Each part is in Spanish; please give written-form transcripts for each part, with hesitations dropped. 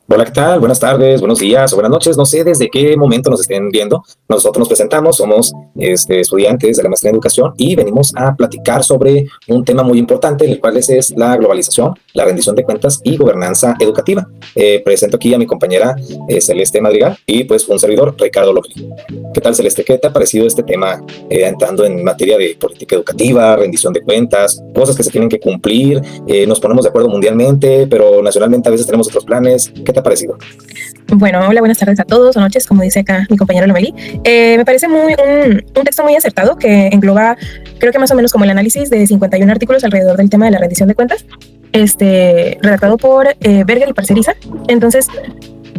Hola, ¿qué tal? Buenas tardes, buenos días o buenas noches. No sé desde qué momento nos estén viendo. Nosotros nos presentamos, somos estudiantes de la maestría en educación y venimos a platicar sobre un tema muy importante, el cual es la globalización, la rendición de cuentas y gobernanza educativa. Presento aquí a mi compañera Celeste Madrigal y pues un servidor, Ricardo López. ¿Qué tal, Celeste? ¿Qué te ha parecido este tema entrando en materia de política educativa, rendición de cuentas, cosas que se tienen que cumplir? Nos ponemos de acuerdo mundialmente, pero nacionalmente a veces tenemos otros planes. ¿Qué te ha parecido? Bueno, hola, buenas tardes a todos o noches, como dice acá mi compañero Lomeli. Me parece un texto muy acertado que engloba, creo que más o menos como el análisis de 51 artículos alrededor del tema de la rendición de cuentas, redactado por Berger y Parceriza. Entonces,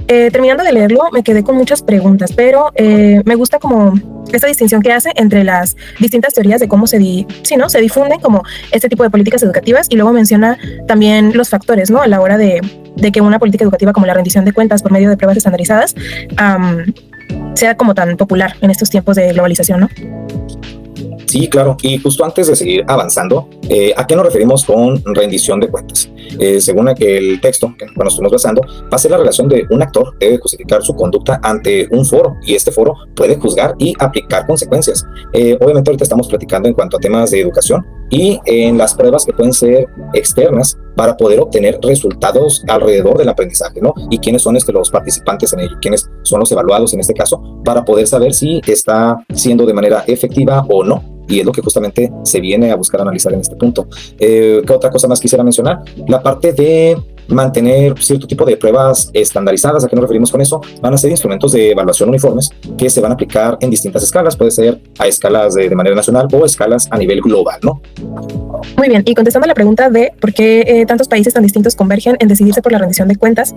terminando de leerlo, me quedé con muchas preguntas, pero me gusta como esta distinción que hace entre las distintas teorías de cómo se difunden como este tipo de políticas educativas, y luego menciona también los factores, ¿no? A la hora de que una política educativa como la rendición de cuentas por medio de pruebas estandarizadas sea como tan popular en estos tiempos de globalización, ¿no? Sí, claro. Y justo antes de seguir avanzando, ¿a qué nos referimos con rendición de cuentas? Según el texto que nos estamos basando, va a ser la relación de un actor debe justificar su conducta ante un foro, y este foro puede juzgar y aplicar consecuencias. Obviamente ahorita estamos platicando en cuanto a temas de educación y en las pruebas que pueden ser externas para poder obtener resultados alrededor del aprendizaje, ¿no? Y quiénes son los participantes en ello, quiénes son los evaluados en este caso, para poder saber si está siendo de manera efectiva o no. Y es lo que justamente se viene a buscar analizar en este punto. ¿Qué otra cosa más quisiera mencionar? La parte de mantener cierto tipo de pruebas estandarizadas. ¿A qué nos referimos con eso? Van a ser instrumentos de evaluación uniformes que se van a aplicar en distintas escalas. Puede ser a escalas de manera nacional o escalas a nivel global, ¿no? Muy bien, y contestando a la pregunta de por qué tantos países tan distintos convergen en decidirse por la rendición de cuentas,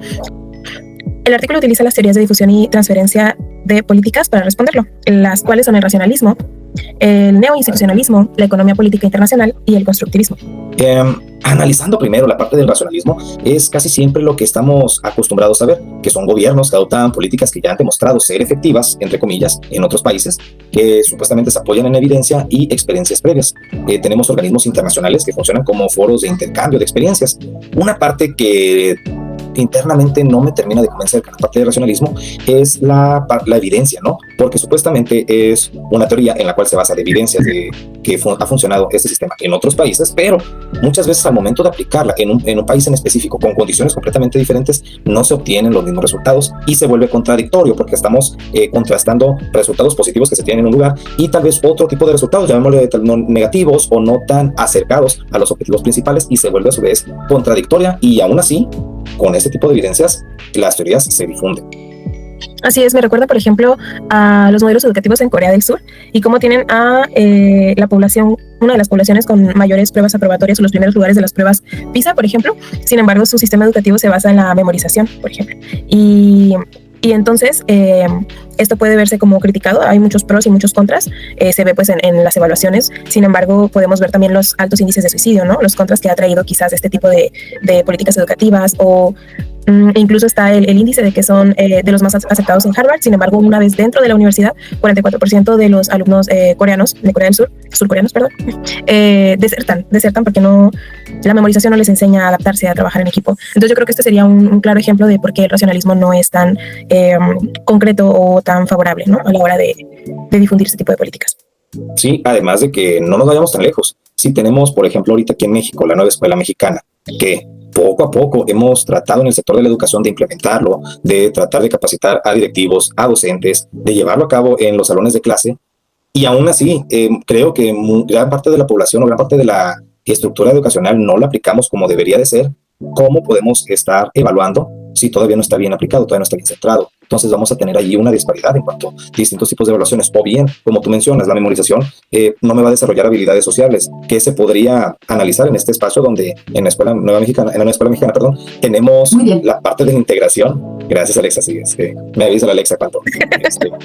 el artículo utiliza las teorías de difusión y transferencia de políticas para responderlo, las cuales son el racionalismo, el neoinstitucionalismo, la economía política internacional y el constructivismo. Analizando primero la parte del racionalismo, es casi siempre lo que estamos acostumbrados a ver, que son gobiernos que adoptan políticas que ya han demostrado ser efectivas, entre comillas, en otros países, que supuestamente se apoyan en evidencia y experiencias previas. Tenemos organismos internacionales que funcionan como foros de intercambio de experiencias. Una parte que internamente no me termina de convencer, que la parte del racionalismo es la evidencia, ¿no? Porque supuestamente es una teoría en la cual se basa de evidencias de que ha funcionado este sistema en otros países, pero muchas veces al momento de aplicarla en un país en específico con condiciones completamente diferentes, no se obtienen los mismos resultados y se vuelve contradictorio porque estamos contrastando resultados positivos que se tienen en un lugar y tal vez otro tipo de resultados, llamémosle negativos o no tan acercados a los objetivos principales, y se vuelve a su vez contradictoria, y aún así, con este tipo de evidencias, las teorías se difunden. Así es, me recuerda, por ejemplo, a los modelos educativos en Corea del Sur y cómo tienen a la población, una de las poblaciones con mayores pruebas aprobatorias o los primeros lugares de las pruebas PISA, por ejemplo. Sin embargo, su sistema educativo se basa en la memorización, por ejemplo. Y entonces esto puede verse como criticado. Hay muchos pros y muchos contras. Se ve pues en las evaluaciones. Sin embargo, podemos ver también los altos índices de suicidio, ¿no? Los contras que ha traído quizás este tipo de políticas educativas, o incluso está el índice de que son de los más aceptados en Harvard. Sin embargo, una vez dentro de la universidad, 44% de los alumnos coreanos, de Corea del Sur, surcoreanos, perdón, desertan porque la memorización no les enseña a adaptarse, a trabajar en equipo. Entonces yo creo que este sería un claro ejemplo de por qué el racionalismo no es tan concreto o tan favorable, ¿no? A la hora de difundir este tipo de políticas. Sí, además de que no nos vayamos tan lejos. Si tenemos, por ejemplo, ahorita aquí en México, la nueva escuela mexicana, que poco a poco hemos tratado en el sector de la educación de implementarlo, de tratar de capacitar a directivos, a docentes, de llevarlo a cabo en los salones de clase, y aún así creo que gran parte de la población o gran parte de la estructura educacional no la aplicamos como debería de ser. ¿Cómo podemos estar evaluando si todavía no está bien aplicado, todavía no está bien centrado? Entonces vamos a tener allí una disparidad en cuanto a distintos tipos de evaluaciones. O bien, como tú mencionas, la memorización no me va a desarrollar habilidades sociales, que se podría analizar en este espacio donde en la escuela mexicana, tenemos la parte de la integración. Gracias, Alexa. Sí, me avisa la Alexa cuando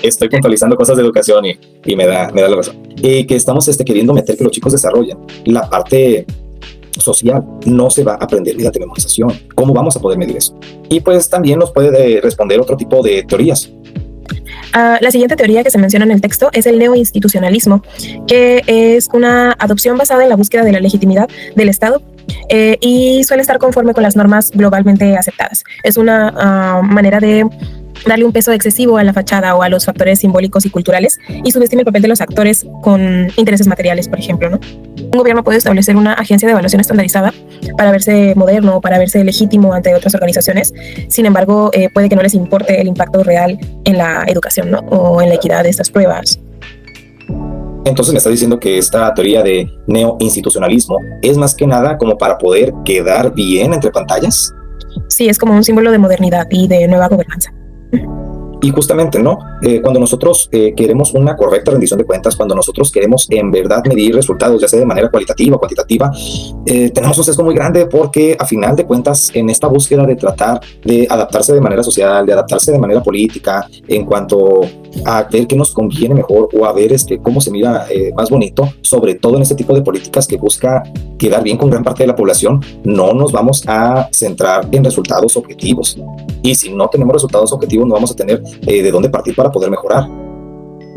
estoy puntualizando cosas de educación y me da la razón. Que estamos queriendo meter que los chicos desarrollen la parte social. No se va a aprender mediante memorización. ¿Cómo vamos a poder medir eso? Y pues también nos puede responder otro tipo de teorías. La siguiente teoría que se menciona en el texto es el neoinstitucionalismo, que es una adopción basada en la búsqueda de la legitimidad del Estado y suele estar conforme con las normas globalmente aceptadas. Es una manera de darle un peso excesivo a la fachada o a los factores simbólicos y culturales y subestima el papel de los actores con intereses materiales, por ejemplo, ¿no? Un gobierno puede establecer una agencia de evaluación estandarizada para verse moderno, para verse legítimo ante otras organizaciones. Sin embargo, puede que no les importe el impacto real en la educación, ¿no? O en la equidad de estas pruebas. Entonces me está diciendo que esta teoría de neoinstitucionalismo es más que nada como para poder quedar bien entre pantallas. Sí, es como un símbolo de modernidad y de nueva gobernanza. Y justamente, ¿no? Cuando nosotros queremos una correcta rendición de cuentas, cuando nosotros queremos en verdad medir resultados, ya sea de manera cualitativa o cuantitativa, tenemos un sesgo muy grande porque a final de cuentas, en esta búsqueda de tratar de adaptarse de manera social, de adaptarse de manera política, en cuanto a ver qué nos conviene mejor o a ver cómo se mira más bonito, sobre todo en este tipo de políticas que busca quedar bien con gran parte de la población, no nos vamos a centrar en resultados objetivos. Y si no tenemos resultados objetivos, no vamos a tener de dónde partir para poder mejorar.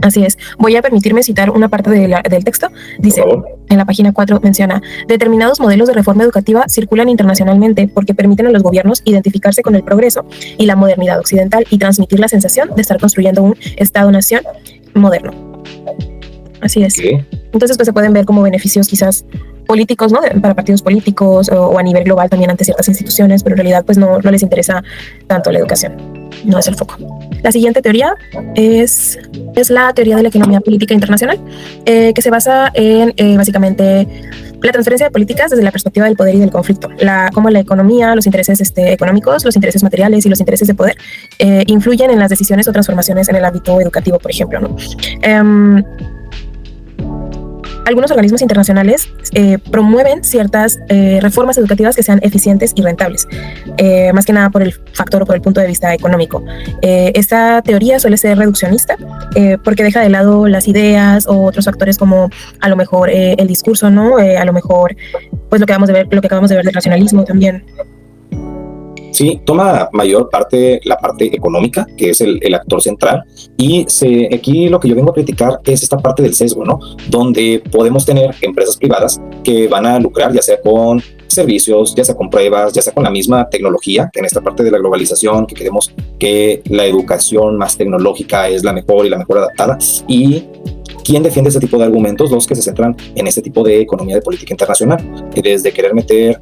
Así es. Voy a permitirme citar una parte del texto. Dice, en la página 4 menciona, determinados modelos de reforma educativa circulan internacionalmente porque permiten a los gobiernos identificarse con el progreso y la modernidad occidental y transmitir la sensación de estar construyendo un Estado-nación moderno. Así es. ¿Qué? Entonces, pues se pueden ver como beneficios quizás políticos, ¿no? Para partidos políticos o a nivel global también ante ciertas instituciones, pero en realidad pues no les interesa tanto la educación, no es el foco. La siguiente teoría es la teoría de la economía política internacional, que se basa en básicamente la transferencia de políticas desde la perspectiva del poder y del conflicto, cómo la economía, los intereses económicos, los intereses materiales y los intereses de poder influyen en las decisiones o transformaciones en el ámbito educativo, por ejemplo, ¿no? Algunos organismos internacionales promueven ciertas reformas educativas que sean eficientes y rentables, más que nada por el factor o por el punto de vista económico. Esta teoría suele ser reduccionista porque deja de lado las ideas o otros factores como a lo mejor el discurso, ¿no? A lo mejor pues lo que acabamos de ver del racionalismo también. Sí, toma mayor parte la parte económica, que es el actor central, y aquí lo que yo vengo a criticar es esta parte del sesgo, ¿no? Donde podemos tener empresas privadas que van a lucrar, ya sea con servicios, ya sea con pruebas, ya sea con la misma tecnología, que en esta parte de la globalización, que queremos que la educación más tecnológica es la mejor y la mejor adaptada, y ¿quién defiende este tipo de argumentos? Los que se centran en este tipo de economía de política internacional, desde querer meter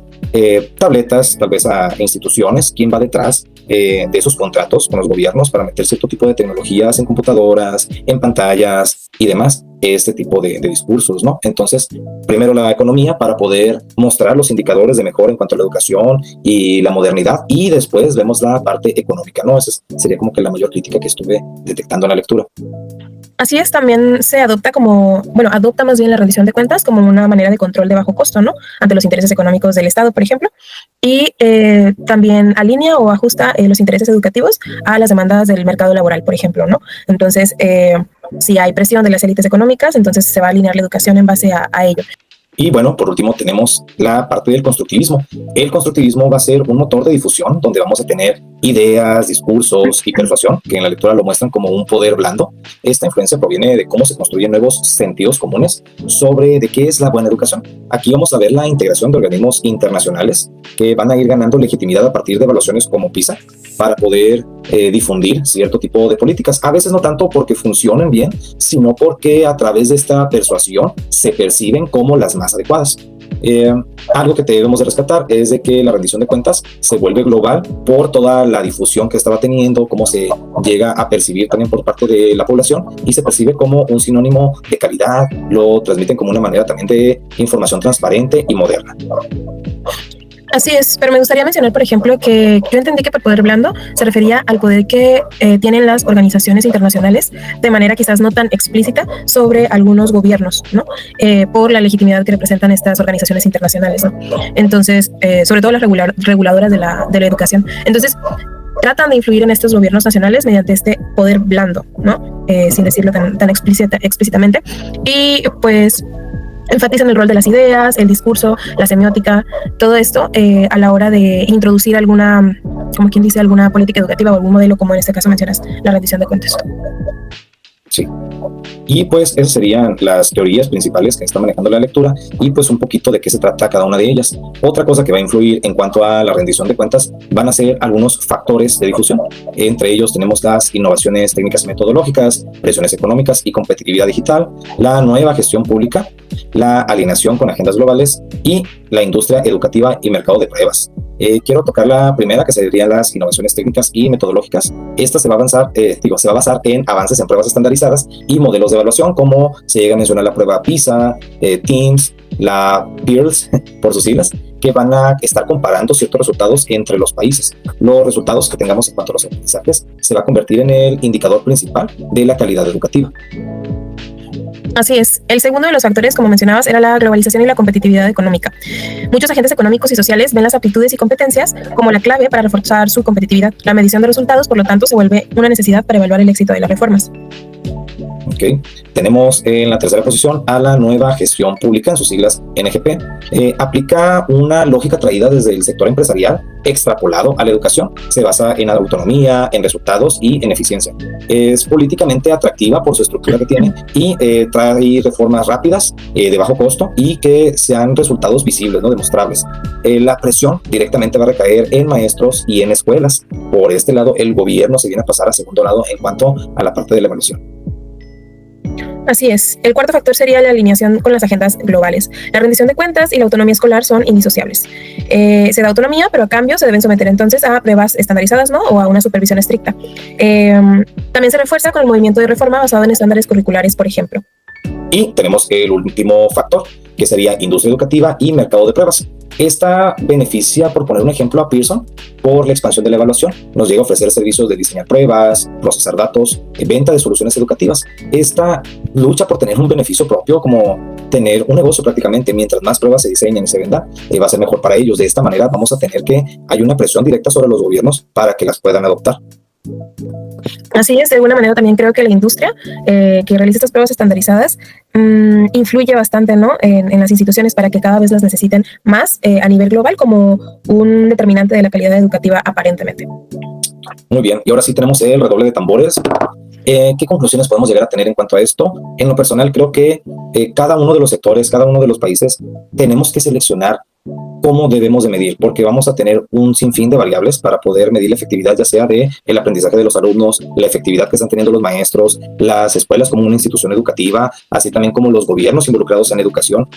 tabletas tal vez a instituciones. ¿Quién va detrás de esos contratos con los gobiernos para meter cierto tipo de tecnologías en computadoras, en pantallas y demás? Este tipo de discursos, ¿no? Entonces, primero la economía para poder mostrar los indicadores de mejora en cuanto a la educación y la modernidad, y después vemos la parte económica, ¿no? Esa sería como que la mayor crítica que estuve detectando en la lectura. Así es, también se adopta adopta más bien la rendición de cuentas como una manera de control de bajo costo, ¿no? Ante los intereses económicos del Estado, por ejemplo, y también alinea o ajusta los intereses educativos a las demandas del mercado laboral, por ejemplo, ¿no? Entonces, si hay presión de las élites económicas, entonces se va a alinear la educación en base a ello. Y bueno, por último tenemos la parte del constructivismo. El constructivismo va a ser un motor de difusión donde vamos a tener ideas, discursos y persuasión, que en la lectura lo muestran como un poder blando. Esta influencia proviene de cómo se construyen nuevos sentidos comunes sobre de qué es la buena educación. Aquí vamos a ver la integración de organismos internacionales que van a ir ganando legitimidad a partir de evaluaciones como PISA para poder difundir cierto tipo de políticas. A veces no tanto porque funcionen bien, sino porque a través de esta persuasión se perciben como las más adecuadas. Algo que debemos de rescatar es de que la rendición de cuentas se vuelve global por toda la difusión que estaba teniendo, cómo se llega a percibir también por parte de la población y se percibe como un sinónimo de calidad, lo transmiten como una manera también de información transparente y moderna. Así es, pero me gustaría mencionar, por ejemplo, que yo entendí que por poder blando se refería al poder que tienen las organizaciones internacionales de manera quizás no tan explícita sobre algunos gobiernos, ¿no? Por la legitimidad que representan estas organizaciones internacionales, ¿no? Entonces, sobre todo las reguladoras de la educación. Entonces, tratan de influir en estos gobiernos nacionales mediante este poder blando, ¿no? Sin decirlo tan explícitamente. Y pues Enfatizan el rol de las ideas, el discurso, la semiótica, todo esto a la hora de introducir alguna, como quien dice, alguna política educativa o algún modelo, como en este caso mencionas, la rendición de cuentas. Sí. Y pues esas serían las teorías principales que está manejando la lectura y pues un poquito de qué se trata cada una de ellas. Otra cosa que va a influir en cuanto a la rendición de cuentas van a ser algunos factores de difusión. Entre ellos tenemos las innovaciones técnicas y metodológicas, presiones económicas y competitividad digital, la nueva gestión pública, la alineación con agendas globales y la industria educativa y mercado de pruebas. Quiero tocar la primera, que serían las innovaciones técnicas y metodológicas. Esta se va a basar en avances en pruebas estandarizadas y modelos de evaluación, como se llega a mencionar la prueba PISA, TIMSS, la PIRLS, por sus siglas, que van a estar comparando ciertos resultados entre los países. Los resultados que tengamos en cuanto a los aprendizajes se va a convertir en el indicador principal de la calidad educativa. Así es. El segundo de los factores, como mencionabas, era la globalización y la competitividad económica. Muchos agentes económicos y sociales ven las aptitudes y competencias como la clave para reforzar su competitividad. La medición de resultados, por lo tanto, se vuelve una necesidad para evaluar el éxito de las reformas. Okay. Tenemos en la tercera posición a la nueva gestión pública, en sus siglas NGP. Aplica una lógica traída desde el sector empresarial, extrapolado a la educación. Se basa en autonomía, en resultados y en eficiencia. Es políticamente atractiva por su estructura que tiene y trae reformas rápidas, de bajo costo y que sean resultados visibles, ¿no? Demostrables. La presión directamente va a recaer en maestros y en escuelas. Por este lado, el gobierno se viene a pasar a segundo lado en cuanto a la parte de la evaluación. Así es. El cuarto factor sería la alineación con las agendas globales. La rendición de cuentas y la autonomía escolar son indisociables. Se da autonomía, pero a cambio se deben someter entonces a pruebas estandarizadas, ¿no? O a una supervisión estricta. También se refuerza con el movimiento de reforma basado en estándares curriculares, por ejemplo. Y tenemos el último factor, que sería industria educativa y mercado de pruebas. Esta beneficia, por poner un ejemplo, a Pearson por la expansión de la evaluación. Nos llega a ofrecer servicios de diseñar pruebas, procesar datos, venta de soluciones educativas. Esta lucha por tener un beneficio propio, como tener un negocio prácticamente, mientras más pruebas se diseñen y se vendan, va a ser mejor para ellos. De esta manera vamos a tener que hay una presión directa sobre los gobiernos para que las puedan adoptar. Así es, de alguna manera también creo que la industria que realiza estas pruebas estandarizadas influye bastante, ¿no? en las instituciones para que cada vez las necesiten más a nivel global como un determinante de la calidad educativa aparentemente. Muy bien, y ahora sí tenemos el redoble de tambores. ¿Qué conclusiones podemos llegar a tener en cuanto a esto? En lo personal creo que cada uno de los sectores, cada uno de los países tenemos que seleccionar cómo debemos de medir, porque vamos a tener un sinfín de variables para poder medir la efectividad, ya sea de el aprendizaje de los alumnos, la efectividad que están teniendo los maestros, las escuelas como una institución educativa, así también como los gobiernos involucrados en educación.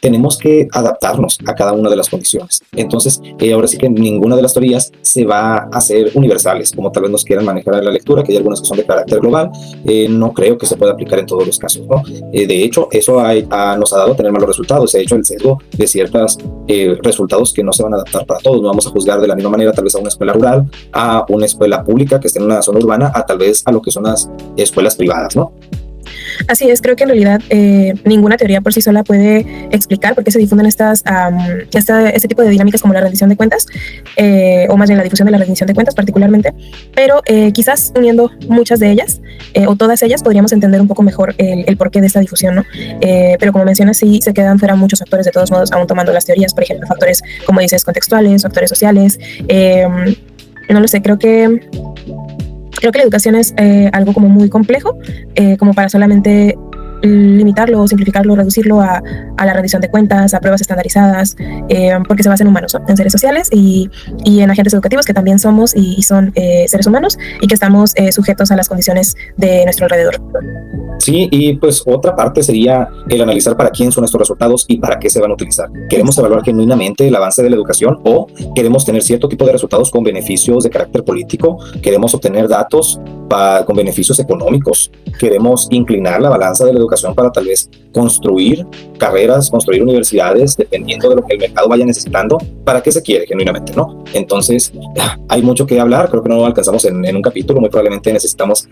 Tenemos que adaptarnos a cada una de las condiciones. Entonces, ahora sí que ninguna de las teorías se va a hacer universales, como tal vez nos quieran manejar en la lectura, que hay algunas que son de carácter global. No creo que se pueda aplicar en todos los casos, ¿no? De hecho, eso nos ha dado a tener malos resultados. Se ha hecho el sesgo de ciertas resultados que no se van a adaptar para todos. No vamos a juzgar de la misma manera tal vez a una escuela rural, a una escuela pública que esté en una zona urbana, a tal vez a lo que son las escuelas privadas, ¿no? Así es, creo que en realidad ninguna teoría por sí sola puede explicar por qué se difunden este tipo de dinámicas como la rendición de cuentas, o más bien la difusión de la rendición de cuentas particularmente, pero quizás uniendo muchas de ellas o todas ellas podríamos entender un poco mejor el porqué de esta difusión, ¿no? Pero como mencionas, sí se quedan fuera muchos factores de todos modos, aún tomando las teorías, por ejemplo, factores, como dices, contextuales, factores sociales, no lo sé, creo que la educación es algo como muy complejo, como para solamente limitarlo, simplificarlo, reducirlo a la rendición de cuentas, a pruebas estandarizadas, porque se basa en humanos, ¿no? En seres sociales y en agentes educativos que también somos y son seres humanos y que estamos sujetos a las condiciones de nuestro alrededor. Sí, y pues otra parte sería el analizar para quién son estos resultados y para qué se van a utilizar. ¿Queremos evaluar genuinamente el avance de la educación o queremos tener cierto tipo de resultados con beneficios de carácter político? ¿Queremos obtener datos con beneficios económicos? ¿Queremos inclinar la balanza de la educación para tal vez construir carreras, construir universidades, dependiendo de lo que el mercado vaya necesitando? ¿Para qué se quiere genuinamente, no? Entonces, hay mucho que hablar. Creo que no lo alcanzamos en un capítulo. Muy probablemente necesitamos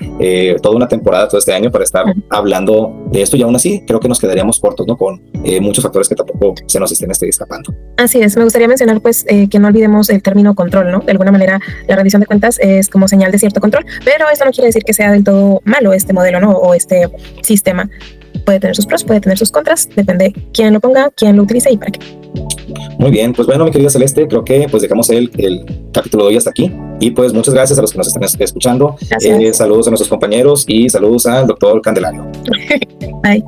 toda una temporada todo este año para estar hablando de esto, y aún así creo que nos quedaríamos cortos, ¿no? Con muchos factores que tampoco se nos estén escapando. Así es, me gustaría mencionar pues que no olvidemos el término control, ¿no? De alguna manera la rendición de cuentas es como señal de cierto control, pero eso no quiere decir que sea del todo malo este modelo, ¿no? O este sistema. puede tener sus pros, puede tener sus contras, depende quién lo ponga, quién lo utilice y para qué. Muy bien, pues bueno, mi querida Celeste, creo que pues dejamos el capítulo de hoy hasta aquí y pues muchas gracias a los que nos están escuchando. Saludos a nuestros compañeros y saludos al doctor Candelario. Bye.